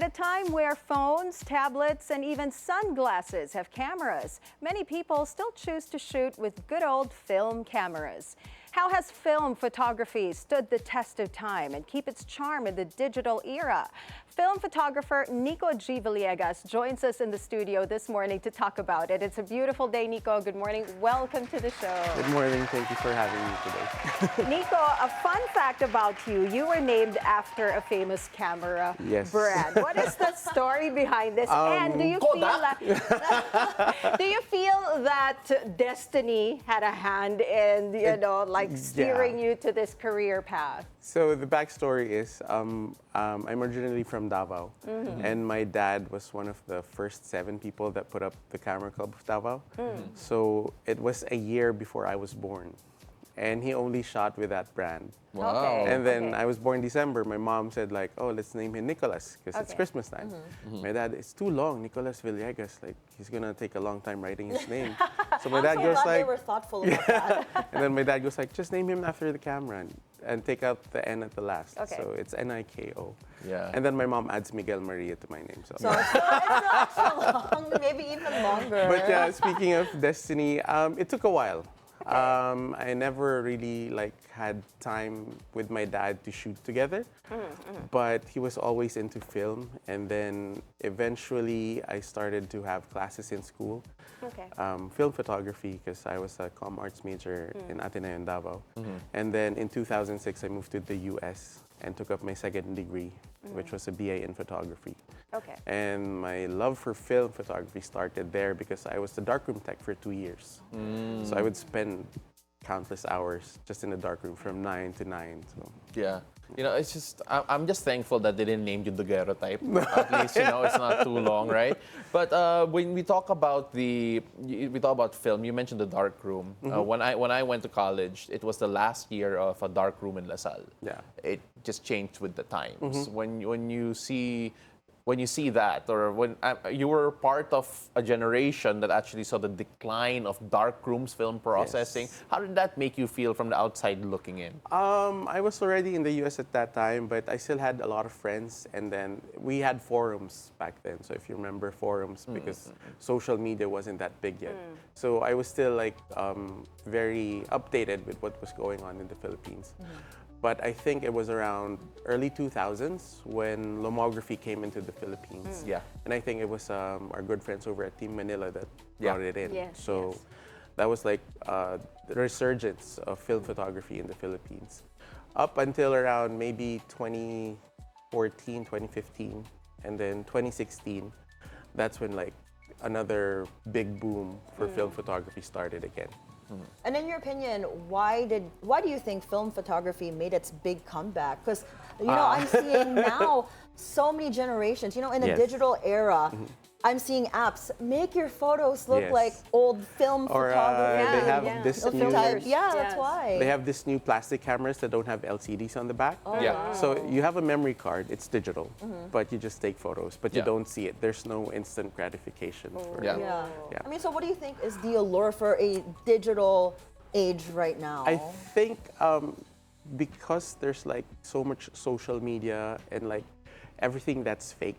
At a time where phones, tablets, and even sunglasses have cameras, many people still choose to shoot with good old film cameras. How has film photography stood the test of time and keep its charm in the digital era? Film photographer Niko G. Villegas joins us in the studio this morning to talk about it. It's a beautiful day, Niko. Good morning. Welcome to the show. Good morning. Thank you for having me today. Niko, a fun fact about you. You were named after a famous camera brand. What is the story behind this? And do you feel that destiny had a hand in, like steering you to this career path? So the backstory is I'm originally from Davao, and my dad was one of the first 7 people that put up the Camera Club of Davao. So it was a year before I was born, and he only shot with that brand. Wow. Okay. And then I was born December. My mom said like, oh, let's name him Nicholas because it's Christmas time. My dad, it's too long, Nicholas Villegas. Like he's gonna take a long time writing his name. So my dad goes like, they were thoughtful about that. and then my dad goes like, just name him after the camera and take out the N at the last. Okay. So it's Niko. Yeah. And then my mom adds Miguel Maria to my name. So it's not so long, maybe even longer. But yeah, speaking of destiny, it took a while. I never really had time with my dad to shoot together, but he was always into film. And then eventually I started to have classes in school, film photography, because I was a comm arts major in Ateneo in Davao. And then in 2006, I moved to the US and took up my second degree, which was a BA in photography. Okay. And my love for film photography started there because I was the darkroom tech for 2 years. So I would spend countless hours just in the darkroom from 9 to 9. So. Yeah. It's just, I'm just thankful that they didn't name you the Daguerreotype. At least, it's not too long, right? But when we talk about film, you mentioned the darkroom. When I went to college, it was the last year of a darkroom in LaSalle. Yeah. It just changed with the times. When you see that, or when you were part of a generation that actually saw the decline of darkrooms film processing, how did that make you feel from the outside looking in? I was already in the US at that time, but I still had a lot of friends, and then we had forums back then. So if you remember forums, because social media wasn't that big yet. So I was still very updated with what was going on in the Philippines. But I think it was around early 2000s when lomography came into the Philippines. Yeah. And I think it was our good friends over at Team Manila that brought it in. Yes, so that was the resurgence of film photography in the Philippines. Up until around maybe 2014, 2015, and then 2016, that's when another big boom for film photography started again. And in your opinion, why do you think film photography made its big comeback? Because I'm seeing now so many generations. In the digital era, I'm seeing apps make your photos look like old film photography. They have this new, that's why. They have this new plastic cameras that don't have LCDs on the back. So you have a memory card. It's digital, but you just take photos, but you don't see it. There's no instant gratification. I mean, so what do you think is the allure for a digital age right now? I think because there's so much social media and everything that's fake.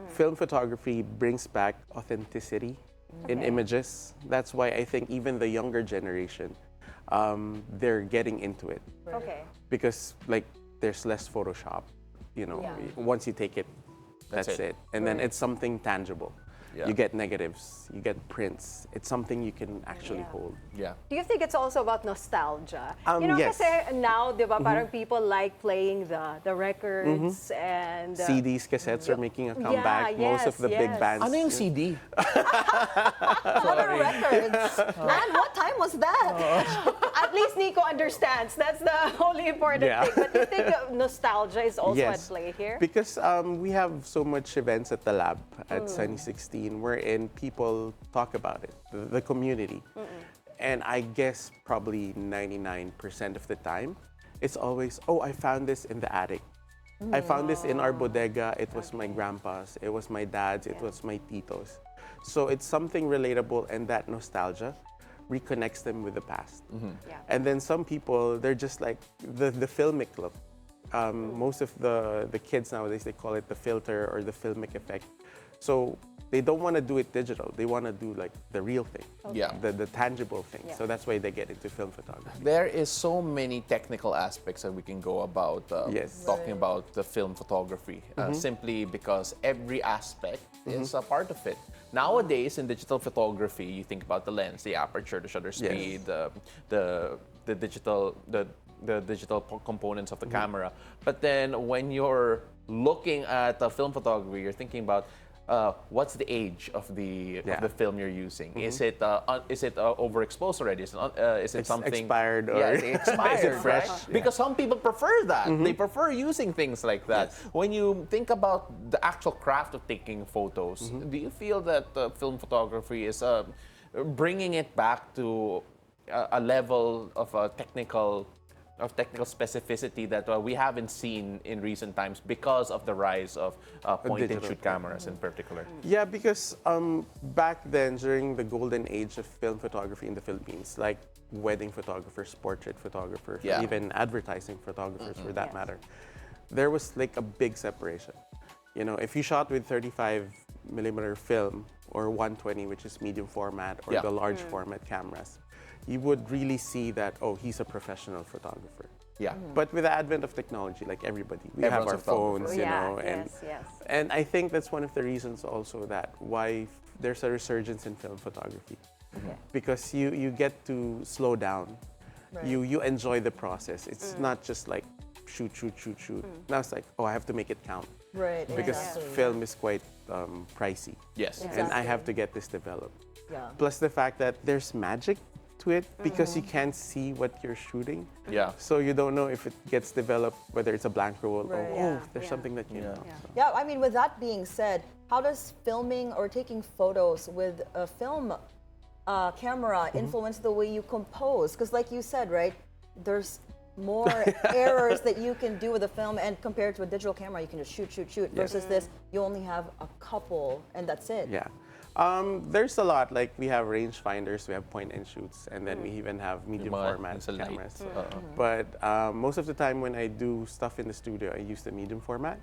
Film photography brings back authenticity in images. That's why I think even the younger generation, they're getting into it. Okay. Because there's less Photoshop. Once you take it, that's it. And then it's something tangible. You get negatives, you get prints. It's something you can actually hold. Yeah. Do you think it's also about nostalgia? Yes. Kasi now, di ba, parang people like playing the records and... CDs, cassettes are making a comeback. Most of the big bands. Ano yung CD? Other records. And what time was that? At least Niko understands. That's the only important thing. But do you think nostalgia is also at play here? Because we have so much events at the lab at Sunny 16 wherein people talk about it, the community. And I guess probably 99% of the time, it's always, oh, I found this in the attic. I found this in our bodega. It was my grandpa's, it was my dad's, it was my tito's. So it's something relatable, and that nostalgia reconnects them with the past. And then some people, they're just the filmic look. most of the kids nowadays, they call it the filter or the filmic effect. So they don't want to do it digital. They want to do like the real thing, Yeah. the tangible thing. Yeah. So that's why they get into film photography. There is so many technical aspects that we can go about Yes. talking about the film photography, simply because every aspect is a part of it. Nowadays, in digital photography, you think about the lens, the aperture, the shutter speed, the digital components of the camera. But then when you're looking at film photography, you're thinking about what's the age of the film you're using? Is it overexposed already? Is it something expired or yeah, is it expired, is it fresh? right? Because some people prefer that. They prefer using things like that. Yes. When you think about the actual craft of taking photos, do you feel that film photography is bringing it back to a level of technical specificity that we haven't seen in recent times because of the rise of point-and-shoot cameras in particular? Yeah, because back then, during the golden age of film photography in the Philippines, like wedding photographers, portrait photographers, Yeah. even advertising photographers for that matter, there was like a big separation. You know, if you shot with 35 millimeter film or 120, which is medium format, or Yeah. the large format cameras, you would really see that, oh, he's a professional photographer. Yeah. But with the advent of technology, like everybody, we Everyone's have our a photographer. phones, Yes. and I think that's one of the reasons also that why there's a resurgence in film photography. Because you get to slow down. Right. You enjoy the process. It's not just like shoot. Now it's like, oh, I have to make it count. Right. Because exactly. film is quite pricey. Yes. Exactly. And I have to get this developed. Yeah. Plus the fact that there's magic to it because you can't see what you're shooting. Yeah. So you don't know if it gets developed, whether it's a blank roll Right. or, Yeah, there's yeah. something that you know. Yeah. So. Yeah, I mean, with that being said, how does filming or taking photos with a film camera influence the way you compose? Because, like you said, right, there's more errors that you can do with a film, and compared to a digital camera, you can just shoot. Versus this, you only have a couple, and that's it. Yeah. There's a lot. Like we have range finders, we have point and shoots, and then we even have medium format It's a light. cameras. But most of the time when I do stuff in the studio, I use the medium format.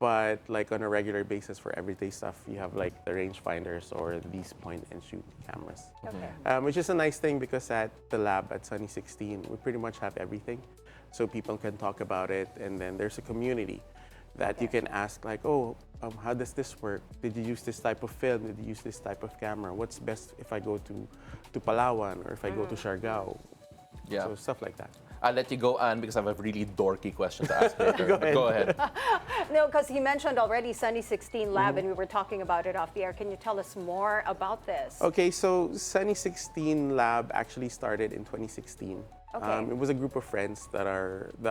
But like on a regular basis for everyday stuff, you have like the range finders or these point and shoot cameras. Okay. Which is a nice thing because at the lab at Sunny 16, we pretty much have everything. So people can talk about it, and then there's a community that you can ask like, oh, how does this work? Did you use this type of film? Did you use this type of camera? What's best if I go to Palawan or if I go to Siargao? Yeah. So stuff like that. I'll let you go, Anne, because I have a really dorky question to ask later. Go ahead. No, because he mentioned already Sunny 16 Lab, and we were talking about it off the air. Can you tell us more about this? Okay, so Sunny 16 Lab actually started in 2016. Okay. It was a group of friends that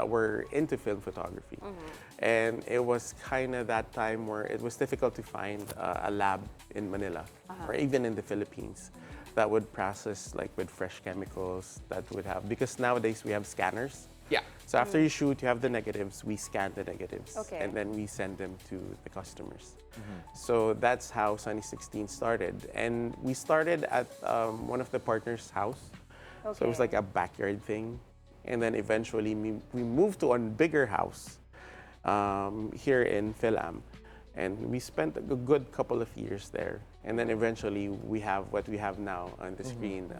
were into film photography, and it was kind of that time where it was difficult to find a lab in Manila or even in the Philippines that would process like with fresh chemicals that would have, because nowadays we have scanners. Yeah. So after you shoot, you have the negatives, we scan the negatives, Okay. and then we send them to the customers. So that's how Sunny 16 started. And we started at one of the partners' house. So it was Okay. like a backyard thing. And then eventually we moved to a bigger house here in Philam. And we spent a good couple of years there. And then eventually we have what we have now on the screen.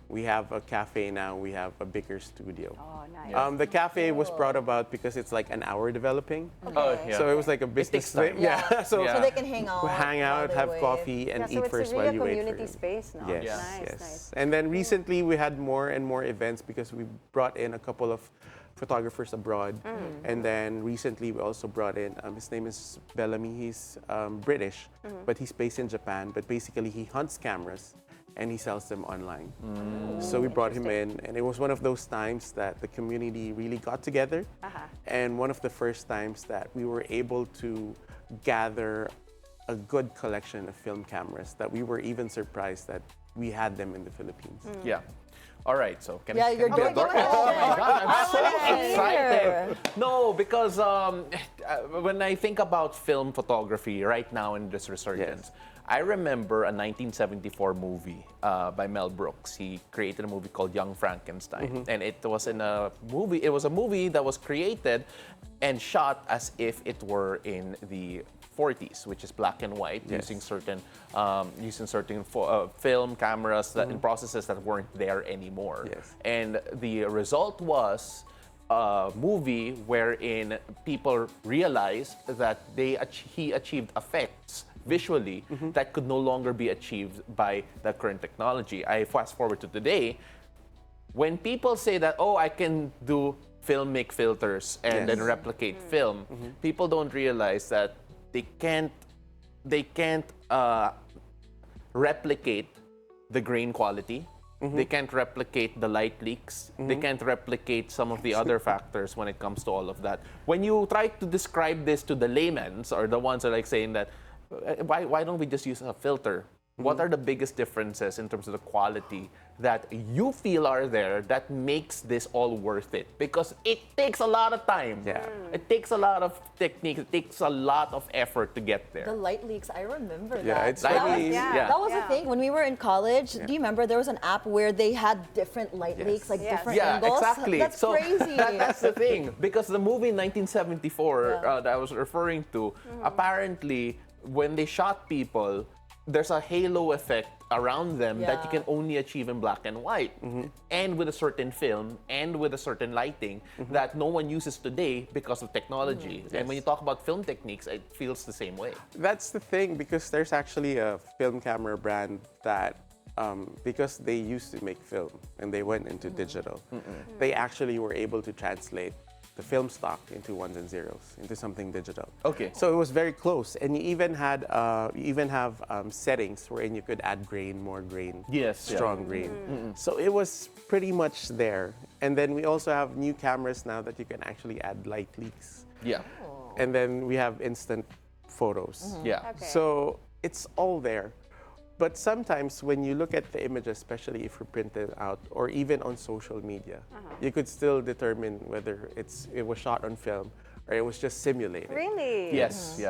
We have a cafe now, we have a bigger studio. Oh, nice. The cafe was brought about because it's like an hour developing. Oh, yeah. So it was like a business takes time. thing. Yeah. So Yeah. So they can hang out. hang while out, they have wait. coffee, and Yeah, so eat it's first really while a you wait for community it. space now. Yes, Nice, yes. nice. And then recently we had more and more events because we brought in a couple of photographers abroad. And then recently we also brought in, his name is Bellamy. He's British, but he's based in Japan. But basically he hunts cameras and he sells them online. So we brought him in, and it was one of those times that the community really got together. And one of the first times that we were able to gather a good collection of film cameras that we were even surprised that we had them in the Philippines. Yeah. All right, so can Yeah, I you're can I be a good. Go dork? ahead. Oh my God, I'm so wanna hear. excited. No, because when I think about film photography right now in this resurgence, I remember a 1974 movie by Mel Brooks. He created a movie called Young Frankenstein, and it was a movie that was created and shot as if it were in the 40s, which is black and white, using certain film cameras that in processes that weren't there anymore. And the result was a movie wherein people realized that he achieved effects visually that could no longer be achieved by the current technology. I fast forward to today, when people say that, oh, I can do make filters and then replicate film, people don't realize that they can't replicate the grain quality. They can't replicate the light leaks. They can't replicate some of the other factors when it comes to all of that. When you try to describe this to the laymen's or the ones that are like saying that, why don't we just use a filter? What are the biggest differences in terms of the quality that you feel are there that makes this all worth it? Because it takes a lot of time. It takes a lot of technique. It takes a lot of effort to get there. The light leaks, I remember Yeah, that. it's that really- was, that was a thing when we were in college. Do you remember there was an app where they had different light leaks, like different angles? Exactly. That's so crazy. That's the thing. Because the movie in 1974 that I was referring to, apparently, when they shot people, there's a halo effect around them that you can only achieve in black and white, and with a certain film and with a certain lighting that no one uses today because of technology. And when you talk about film techniques, it feels the same way. That's the thing, because there's actually a film camera brand that, because they used to make film and they went into digital, they actually were able to translate the film stock into ones and zeros, into something digital. Okay. So it was very close, and you even had settings wherein you could add grain, more grain, strong grain. So it was pretty much there. And then we also have new cameras now that you can actually add light leaks. And then we have instant photos. So it's all there. But sometimes when you look at the image, especially if you print it out or even on social media, you could still determine whether it was shot on film or it was just simulated. Really? Yes,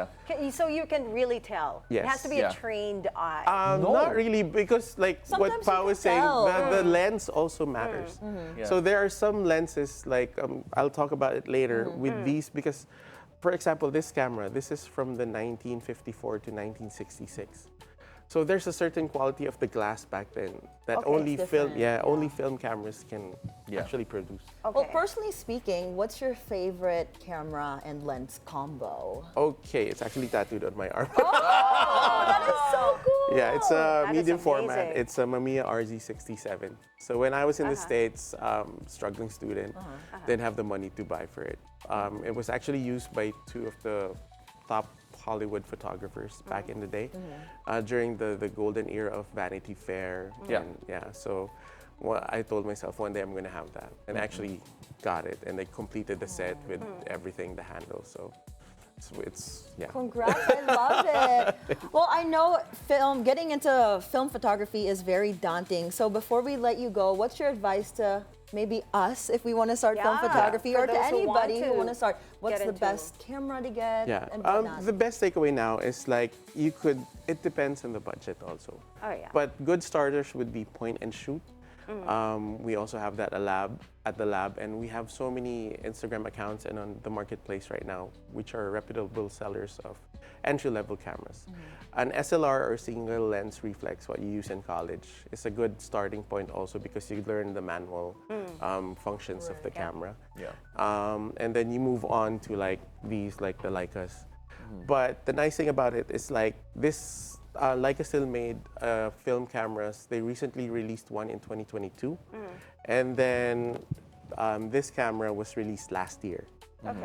So you can really tell? Yes. It has to be a trained eye. Not really, because like Sometimes what Pa you was can saying, tell. the lens also matters. So there are some lenses, like I'll talk about it later, with these, because, for example, this camera, this is from the 1954 to 1966. So there's a certain quality of the glass back then that only film cameras can actually produce. Well, personally speaking, what's your favorite camera and lens combo? Okay, it's actually tattooed on my arm. Oh, that is so cool. Yeah, it's a That is medium format. amazing. It's a Mamiya RZ67. So when I was in the States, struggling student, didn't have the money to buy for it. It was actually used by two of the top Hollywood photographers back in the day, during the golden era of Vanity Fair. So I told myself one day I'm going to have that, and I actually got it, and I completed the set with everything, the handle. So it's Congrats, I love it. Well, I know getting into film photography is very daunting. So before we let you go, what's your advice to maybe us if we want to start film photography, for or to those who want anybody who want to start? What's get the into- best camera to get? And whatnot? the best takeaway now is like it depends on the budget also. Oh, yeah. But good starters would be point and shoot. We also have that at the lab, and we have so many Instagram accounts and on the marketplace right now, which are reputable sellers of entry-level cameras. An SLR or single lens reflex, what you use in college, is a good starting point also, because you learn the manual functions of the camera. And then you move on to like these, like the Leicas. But the nice thing about it is like this. Leica still made film cameras. They recently released one in 2022, and then this camera was released last year.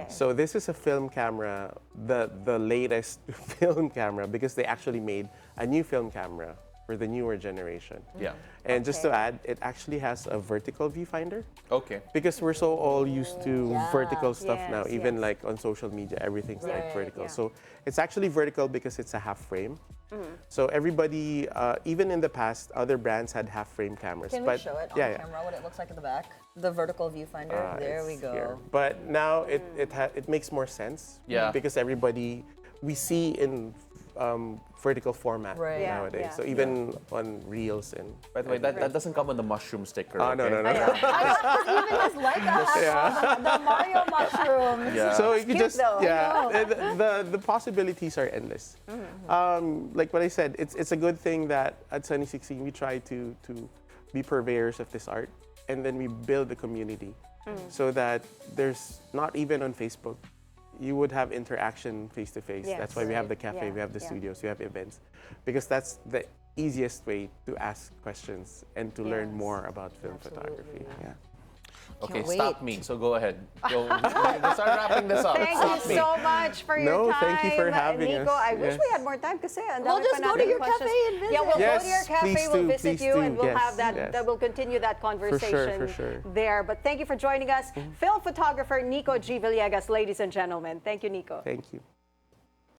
So this is a film camera, the latest film camera, because they actually made a new film camera for the newer generation. Yeah. And just to Okay. add, it actually has a vertical viewfinder. Okay. Because we're so all used to Yeah. vertical stuff now, Yes, even yes. like on social media, everything's like Right, vertical. yeah. So it's actually vertical because it's a half frame. Mm-hmm. So everybody, even in the past, other brands had half frame cameras. Can we show it on camera what it looks like in the back? The vertical viewfinder. There we It's go. here. But now it makes more sense. Yeah. Because everybody, we see in vertical format Right. Yeah, nowadays. yeah. So even on reels and. By the way, that doesn't come on the mushroom sticker. Oh, no, okay? no, no. Even this light has the Mario mushrooms. Yeah. So you can cute just though. the possibilities are endless. Like what I said, it's a good thing that at Sunny 16 we try to be purveyors of this art, and then we build a community so that there's not even on Facebook. You would have interaction face to face. Yes. That's why we have the cafe, Yeah, we have the yeah. studios, we have events, because that's the easiest way to ask questions and to learn Yes. more about film photography. Yeah. Okay, Can't stop wait. me. So go ahead. Go. We'll start wrapping this up. Thank Stop you me. so much for your No, time. thank you for having Nico. us. I wish Yes. we had more time kasi ang We'll dami just pa go to nating your questions. cafe and visit. Yeah, we'll go Yes, to your cafe, please we'll do, visit please you, do. and we'll Yes, have that, yes. we'll continue that conversation for sure. there. But thank you for joining us. Film photographer Niko G. Villegas, ladies and gentlemen. Thank you, Nico. Thank you.